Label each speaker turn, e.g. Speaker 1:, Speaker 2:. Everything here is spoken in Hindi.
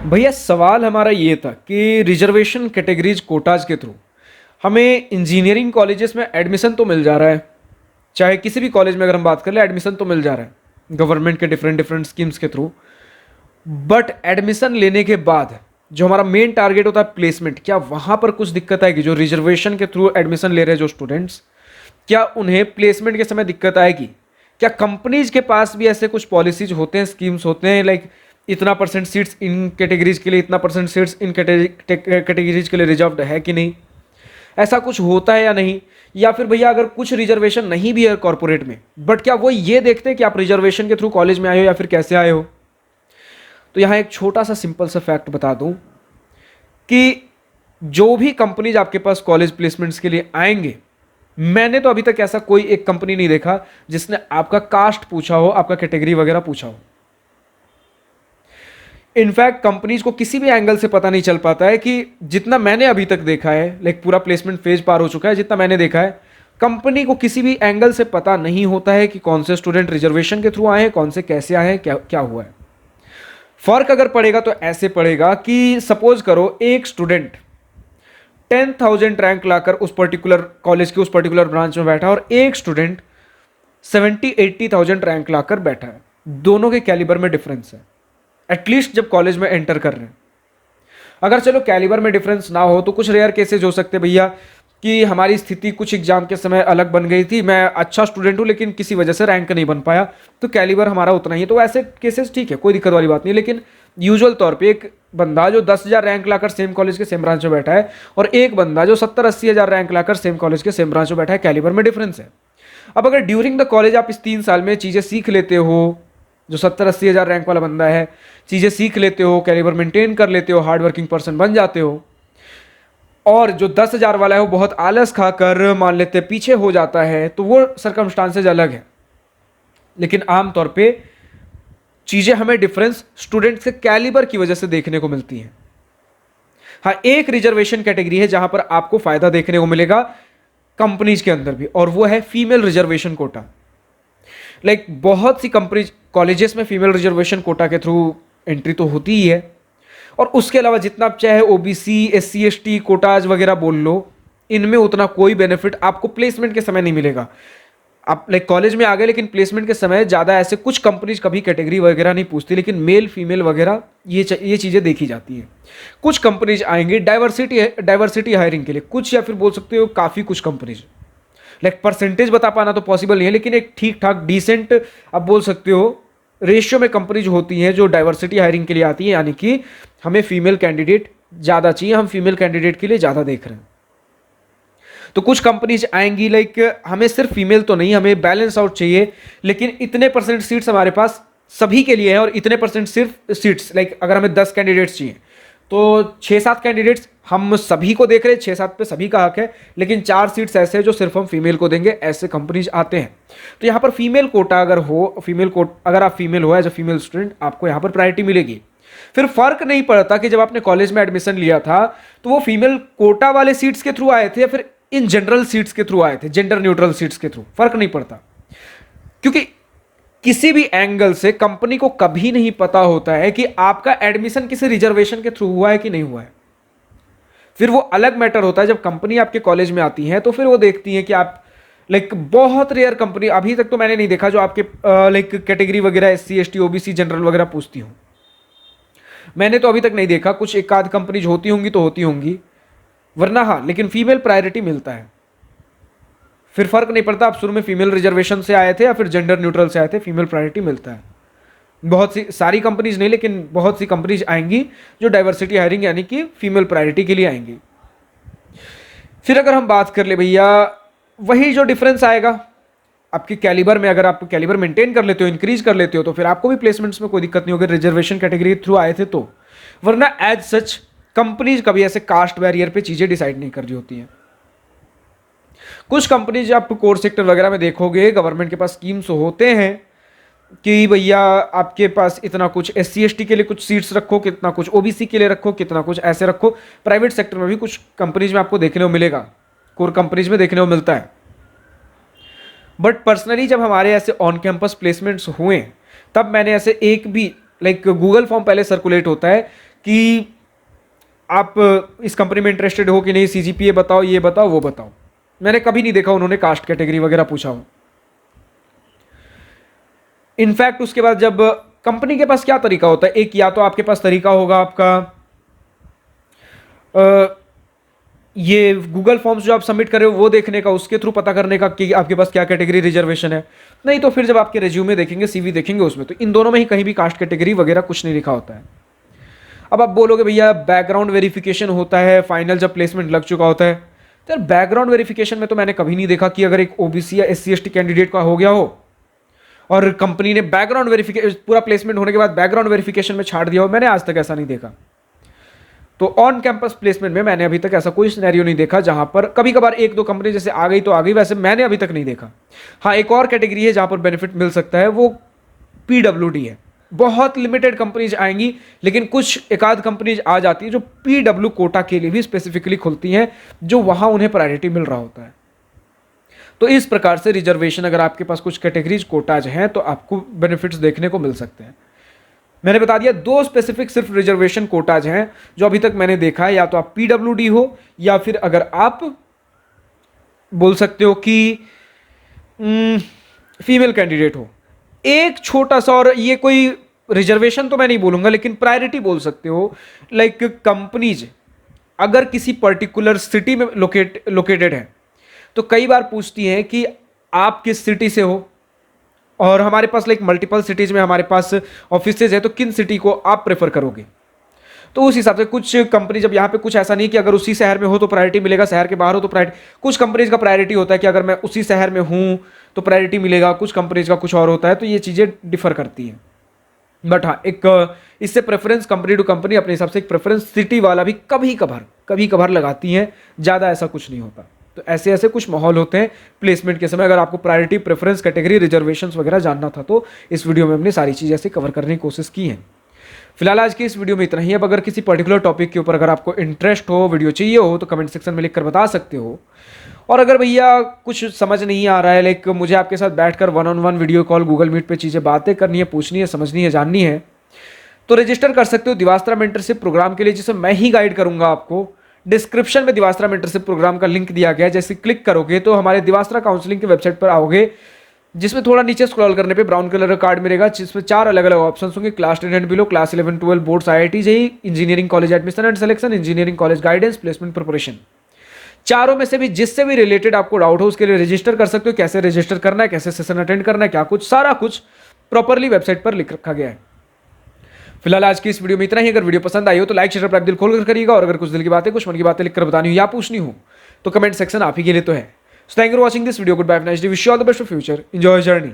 Speaker 1: भैया सवाल हमारा ये था कि रिजर्वेशन कैटेगरीज कोटाज के थ्रू हमें इंजीनियरिंग कॉलेजेस में एडमिशन तो मिल जा रहा है। चाहे किसी भी कॉलेज में अगर हम बात कर ले एडमिशन तो मिल जा रहा है गवर्नमेंट के डिफरेंट डिफरेंट स्कीम्स के थ्रू। बट एडमिशन लेने के बाद जो हमारा मेन टारगेट होता है प्लेसमेंट, क्या वहाँ पर कुछ दिक्कत आएगी? जो रिजर्वेशन के थ्रू एडमिशन ले रहे हैं जो स्टूडेंट्स, क्या उन्हें प्लेसमेंट के समय दिक्कत आएगी? क्या कंपनीज के पास भी ऐसे कुछ पॉलिसीज होते हैं, स्कीम्स होते हैं, लाइक इतना परसेंट सीट्स इन कैटेगरीज के लिए, इतना परसेंट सीट्स इन कैटेगरीज के लिए रिजर्व्ड है कि नहीं? ऐसा कुछ होता है या नहीं? या फिर भैया अगर कुछ रिजर्वेशन नहीं भी है कॉर्पोरेट में, बट क्या वो ये देखते हैं कि आप रिजर्वेशन के थ्रू कॉलेज में आए हो या फिर कैसे आए हो? तो यहाँ एक छोटा सा सिंपल सा फैक्ट बता दूं कि जो भी कंपनीज आपके पास कॉलेज प्लेसमेंट्स के लिए आएंगे, मैंने तो अभी तक ऐसा कोई एक कंपनी नहीं देखा जिसने आपका कास्ट पूछा हो, आपका कैटेगरी वगैरह पूछा हो। इनफैक्ट कंपनीज को किसी भी एंगल से पता नहीं चल पाता है कि जितना मैंने अभी तक देखा है, लाइक पूरा प्लेसमेंट फेज पार हो चुका है, जितना मैंने देखा है कंपनी को किसी भी एंगल से पता नहीं होता है कि कौन से स्टूडेंट रिजर्वेशन के थ्रू आए हैं, कौन से कैसे आए हैं, क्या क्या हुआ है। फर्क अगर पड़ेगा तो ऐसे पड़ेगा कि सपोज करो एक स्टूडेंट 10,000 रैंक लाकर उस पर्टिकुलर कॉलेज के उस पर्टिकुलर ब्रांच में बैठा और एक स्टूडेंट 70-80,000 रैंक लाकर बैठा है। दोनों के कैलिबर में डिफरेंस है, एटलीस्ट जब कॉलेज में एंटर कर रहे हैं। अगर चलो कैलिबर में डिफरेंस ना हो तो कुछ रेयर केसेज हो सकते भैया कि हमारी स्थिति कुछ एग्जाम के समय अलग बन गई थी, मैं अच्छा स्टूडेंट हूं लेकिन किसी वजह से रैंक नहीं बन पाया, तो कैलिबर हमारा उतना ही है, तो ऐसे केसेस ठीक है, कोई दिक्कत वाली बात नहीं। लेकिन यूजुअल तौर पे एक बंदा जो 10,000 रैंक लाकर सेम कॉलेज के सेम ब्रांच में बैठा है और एक बंदा जो 70-80 हज़ार रैंक लाकर सेम कॉलेज के सेम ब्रांच में बैठा है, कैलिबर में डिफरेंस है। अब अगर ड्यूरिंग द कॉलेज आप इस 3 साल में चीज़ें सीख लेते हो, जो 70-80 हज़ार रैंक वाला बंदा है, चीज़ें सीख लेते हो, कैलिबर मेंटेन कर लेते हो, हार्ड वर्किंग पर्सन बन जाते हो, और जो 10,000 वाला है वो बहुत आलस खाकर मान लेते पीछे हो जाता है, तो वो सर्कमस्टांसेज अलग है। लेकिन आमतौर पे चीजें हमें डिफरेंस स्टूडेंट्स के कैलिबर की वजह से देखने को मिलती हैं। हाँ, एक रिजर्वेशन कैटेगरी है जहां पर आपको फायदा देखने को मिलेगा कंपनीज के अंदर भी, और वो है फीमेल रिजर्वेशन कोटा। लाइक बहुत सी कंपनीज कॉलेजेस में फीमेल रिजर्वेशन कोटा के थ्रू एंट्री तो होती ही है, और उसके अलावा जितना आप चाहे ओबीसी, एससी, एसटी कोटाज वगैरह बोल लो, इनमें उतना कोई बेनिफिट आपको प्लेसमेंट के समय नहीं मिलेगा। आप लाइक कॉलेज में आ गए लेकिन प्लेसमेंट के समय ज़्यादा ऐसे कुछ कंपनीज कभी कैटेगरी वगैरह नहीं पूछती, लेकिन मेल फीमेल वगैरह ये चीज़ें देखी जाती हैं। कुछ कंपनीज आएंगी डाइवर्सिटी हायरिंग के लिए, कुछ या फिर बोल सकते हो काफ़ी कुछ कंपनीज। लाइक परसेंटेज बता पाना तो पॉसिबल नहीं है, लेकिन एक ठीक ठाक डिसेंट आप बोल सकते हो रेशियो में कंपनीज होती हैं जो डाइवर्सिटी हायरिंग के लिए आती है, यानी कि हमें फीमेल कैंडिडेट ज़्यादा चाहिए, हम फीमेल कैंडिडेट के लिए ज़्यादा देख रहे हैं। तो कुछ कंपनीज आएंगी लाइक हमें सिर्फ फीमेल तो नहीं, हमें बैलेंस आउट चाहिए, लेकिन इतने परसेंट सीट्स हमारे पास सभी के लिए है और इतने परसेंट सिर्फ सीट्स, लाइक अगर हमें 10 कैंडिडेट्स चाहिए तो 6-7 कैंडिडेट्स हम सभी को देख रहे हैं, 6-7 पे सभी का हक है, लेकिन 4 सीट्स ऐसे हैं जो सिर्फ हम फीमेल को देंगे, ऐसे कंपनीज आते हैं। तो यहाँ पर फीमेल कोटा अगर हो, अगर आप फीमेल हो एज अ फीमेल स्टूडेंट, आपको यहाँ पर प्रायोरिटी मिलेगी। फिर फर्क नहीं पड़ता कि जब आपने कॉलेज में एडमिशन लिया था तो वो फीमेल कोटा वाले सीट्स के थ्रू आए थे या फिर इन जनरल सीट्स के थ्रू आए थे, जेंडर न्यूट्रल सीट्स के थ्रू, फर्क नहीं पड़ता, क्योंकि किसी भी एंगल से कंपनी को कभी नहीं पता होता है कि आपका एडमिशन किसी रिजर्वेशन के थ्रू हुआ है कि नहीं हुआ है। फिर वो अलग मैटर होता है जब कंपनी आपके कॉलेज में आती है, तो फिर वो देखती है कि आप लाइक बहुत रेयर कंपनी, अभी तक तो मैंने नहीं देखा जो आपके लाइक कैटेगरी वगैरह एससी, एसटी, ओबीसी, जनरल वगैरह पूछती हूं। मैंने तो अभी तक नहीं देखा, कुछ एक आध कंपनीज होती होंगी तो होती होंगी, वरना हाँ, लेकिन फीमेल प्रायोरिटी मिलता है। फिर फर्क नहीं पड़ता आप शुरू में फीमेल रिजर्वेशन से आए थे या फिर जेंडर न्यूट्रल से आए थे, फीमेल प्रायोरिटी मिलता है। बहुत सी, सारी कंपनीज नहीं, लेकिन बहुत सी कंपनीज आएंगी जो डाइवर्सिटी हायरिंग यानी कि फीमेल प्रायोरिटी के लिए आएंगी। फिर अगर हम बात कर ले भैया, वही जो डिफरेंस आएगा आपके कैलिबर में, अगर आप कैलिबर मेंटेन कर लेते हो, इंक्रीज कर लेते हो, तो फिर आपको भी प्लेसमेंट्स में कोई दिक्कत नहीं होगी, रिजर्वेशन कैटेगरी थ्रू आए थे तो। वरना एज सच कंपनीज कभी ऐसे कास्ट बैरियर पे चीजें डिसाइड नहीं कर रही होती हैं। कुछ कंपनीज आप कोर सेक्टर वगैरह में देखोगे, गवर्नमेंट के पास स्कीम्स होते हैं कि भैया आपके पास इतना कुछ एससी एसटी के लिए कुछ सीट्स रखो, कितना कुछ ओबीसी के लिए रखो, कितना कुछ ऐसे रखो। प्राइवेट सेक्टर में भी कुछ कंपनीज में आपको देखने को मिलेगा, कोर कंपनीज में देखने को मिलता है। बट पर्सनली जब हमारे ऐसे ऑन कैंपस प्लेसमेंट्स हुए, तब मैंने ऐसे एक भी लाइक गूगल फॉर्म पहले सर्कुलेट होता है कि आप इस कंपनी में इंटरेस्टेड हो कि नहीं, सीजीपीए बताओ, ये बताओ, वो बताओ। मैंने कभी नहीं देखा उन्होंने कास्ट कैटेगरी वगैरह पूछा हो। इनफैक्ट उसके बाद जब कंपनी के पास क्या तरीका होता है, एक या तो आपके पास तरीका होगा आपका ये गूगल फॉर्म्स जो आप सबमिट कर रहे हो वो देखने का, उसके थ्रू पता करने का कि आपके पास क्या कैटेगरी रिजर्वेशन है। नहीं तो फिर जब आपके रिज्यूमे देखेंगे, सीवी देखेंगे, उसमें तो इन दोनों में ही कहीं भी कास्ट कैटेगरी वगैरह कुछ नहीं लिखा होता है। अब आप बोलोगे भैया बैकग्राउंड वेरिफिकेशन होता है फाइनल जब प्लेसमेंट लग चुका होता है। तो यार बैकग्राउंड वेरिफिकेशन में तो मैंने कभी नहीं देखा कि अगर एक ओबीसी या एससी एसटी कैंडिडेट का हो गया हो और कंपनी ने बैकग्राउंड वेरिफिकेशन पूरा प्लेसमेंट होने के बाद बैकग्राउंड वेरिफिकेशन में छाड़ दिया हो। मैंने आज तक ऐसा नहीं देखा। तो ऑन कैंपस प्लेसमेंट में मैंने अभी तक ऐसा कोई सिनेरियो नहीं देखा जहां पर कभी कभार एक दो कंपनी जैसे आ गई तो आ गई, वैसे मैंने अभी तक नहीं देखा। हाँ, एक और कैटेगरी है जहां पर बेनिफिट मिल सकता है, वो पीडब्ल्यूडी है। बहुत लिमिटेड कंपनीज आएंगी, लेकिन कुछ एक आध कंपनीज आ जाती है जो पीडब्ल्यू कोटा के लिए भी स्पेसिफिकली खुलती हैं, जो वहां उन्हें प्रायोरिटी मिल रहा होता है। तो इस प्रकार से रिजर्वेशन, अगर आपके पास कुछ कैटेगरीज कोटाज हैं तो आपको बेनिफिट्स देखने को मिल सकते हैं। मैंने बता दिया दो स्पेसिफिक सिर्फ रिजर्वेशन कोटाज हैं जो अभी तक मैंने देखा है, या तो आप पीडब्ल्यूडी हो या फिर अगर आप बोल सकते हो कि फीमेल कैंडिडेट हो। एक छोटा सा, और ये कोई रिजर्वेशन तो मैं नहीं बोलूंगा लेकिन प्रायोरिटी बोल सकते हो, लाइक कंपनीज अगर किसी पर्टिकुलर सिटी में लोकेटेड है तो कई बार पूछती हैं कि आप किस सिटी से हो, और हमारे पास लाइक मल्टीपल सिटीज में हमारे पास ऑफिसेज है, तो किन सिटी को आप प्रेफर करोगे। तो उस हिसाब से कुछ कंपनी, जब यहाँ पे कुछ ऐसा नहीं कि अगर उसी शहर में हो तो प्रायोरिटी मिलेगा, शहर के बाहर हो तो प्रायोरिटी, कुछ कंपनीज का प्रायोरिटी होता है कि अगर मैं उसी शहर में हूँ तो प्रायोरिटी मिलेगा, कुछ कंपनीज का कुछ और होता है। तो ये चीज़ें डिफर करती हैं। बट हाँ, एक इससे प्रेफरेंस कंपनी टू कंपनी अपने हिसाब से एक प्रेफरेंस सिटी वाला भी कभी कभार लगाती हैं, ज़्यादा ऐसा कुछ नहीं होता। तो ऐसे ऐसे कुछ माहौल होते हैं प्लेसमेंट के समय। अगर आपको प्रायोरिटी, प्रेफरेंस, कैटेगरी, रिजर्वेशंस वगैरह जानना था तो इस वीडियो में हमने सारी चीज़ें ऐसे कवर करने की कोशिश की है। फिलहाल आज की इस वीडियो में इतना ही। अब अगर किसी पर्टिकुलर टॉपिक के ऊपर अगर आपको इंटरेस्ट हो, वीडियो चाहिए हो, तो कमेंट सेक्शन में लिखकर बता सकते हो। और अगर भैया कुछ समझ नहीं आ रहा है, लाइक मुझे आपके साथ बैठकर 1-on-1 video call, Google meet पे चीज़ें बातें करनी है, पूछनी है, समझनी है, जाननी है, तो रजिस्टर कर सकते हो दिवास्त्रा मेंटरशिप प्रोग्राम के लिए, जिसे मैं ही गाइड करूंगा आपको। डिस्क्रिप्शन में दिवास्त्रा मेंटरशिप प्रोग्राम का लिंक दिया गया है। जैसे क्लिक करोगे तो हमारे दिवास्त्रा काउंसलिंग की वेबसाइट पर आओगे, जिसमें थोड़ा नीचे स्क्रॉल करने पे ब्राउन कलर का कार्ड मिलेगा, जिसमें 4 अलग अलग ऑप्शन होंगे: class 10 and below, class 11-12 boards, IIT JEE, engineering college admission and selection, engineering college guidance, placement preparation. चारों में से भी जिससे भी रिलेटेड आपको डाउट हो उसके लिए रजिस्टर कर सकते हो। कैसे रजिस्टर करना है, कैसे सेशन अटेंड करना है, क्या कुछ, सारा कुछ प्रॉपरली वेबसाइट पर लिख रखा गया है। फिलहाल आज की इस वीडियो में इतना ही। अगर वीडियो पसंद आई हो तो लाइक, शेयर, सब्सक्राइब दिल खोलकर करिएगा। और अगर कुछ दिल की बातें, कुछ मन की बातें लिखकर बतानी हो या पूछनी हो तो कमेंट सेक्शन आप ही के लिए तो है। So thank you for watching this video. Goodbye, nice day, wish you all the best for future, enjoy journey.